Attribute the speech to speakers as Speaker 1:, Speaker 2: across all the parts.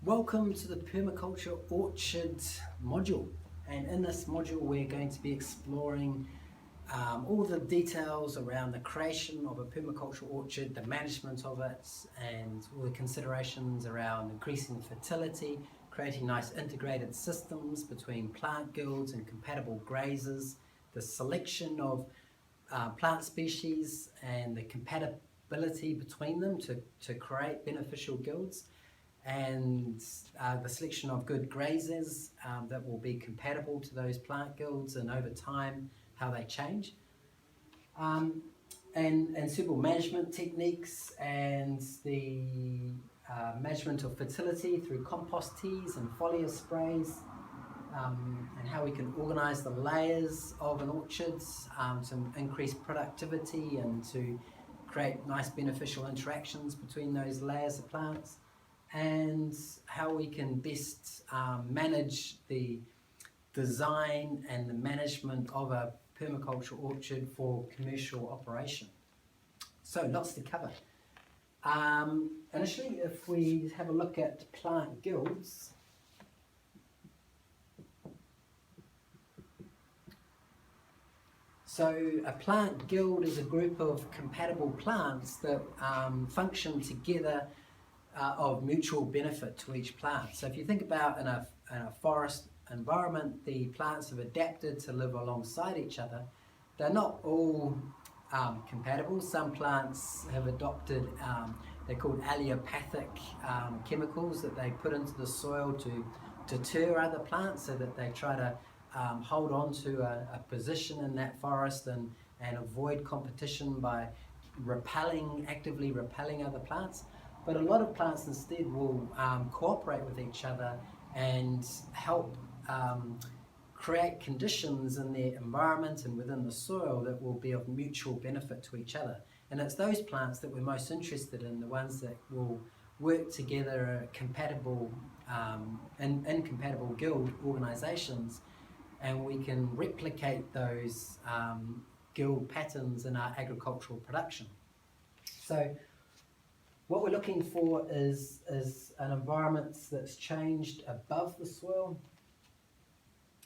Speaker 1: Welcome to the Permaculture Orchard module, and in this module we're going to be exploring all the details around the creation of a permaculture orchard, the management of it, and all the considerations around increasing fertility, creating nice integrated systems between plant guilds and compatible grazers, the selection of plant species and the compatibility between them to create beneficial guilds, and the selection of good grazers that will be compatible to those plant guilds, and over time how they change, and suitable management techniques, and the management of fertility through compost teas and foliar sprays, and how we can organize the layers of an orchard to increase productivity and to create nice beneficial interactions between those layers of plants, and how we can best manage the design and the management of a permaculture orchard for commercial operation. So lots to cover. Initially, if we have a look at plant guilds, so a plant guild is a group of compatible plants that function together of mutual benefit to each plant. So if you think about in a forest environment, the plants have adapted to live alongside each other. They're not all compatible. Some plants have adopted, they're called allelopathic chemicals that they put into the soil to deter other plants, so that they try to hold on to a position in that forest and avoid competition by actively repelling other plants. But a lot of plants instead will cooperate with each other and help create conditions in their environment and within the soil that will be of mutual benefit to each other. And it's those plants that we're most interested in, the ones that will work together, compatible in incompatible guild organizations, and we can replicate those guild patterns in our agricultural production. So what we're looking for is an environment that's changed above the soil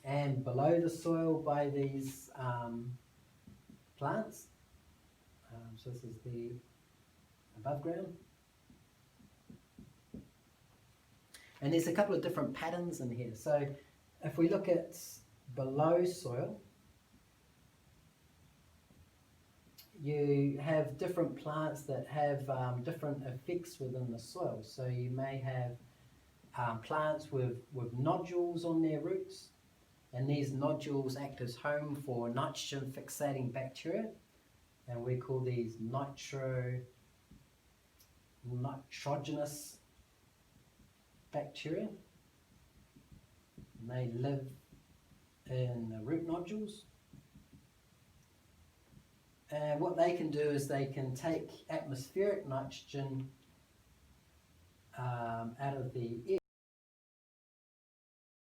Speaker 1: and below the soil by these plants. So this is the above ground. And there's a couple of different patterns in here. So if we look at below soil, you have different plants that have different effects within the soil. So you may have plants with nodules on their roots, and these nodules act as home for nitrogen fixating bacteria, and we call these Nitrogenous bacteria. And they live in the root nodules. And what they can do is they can take atmospheric nitrogen out of the air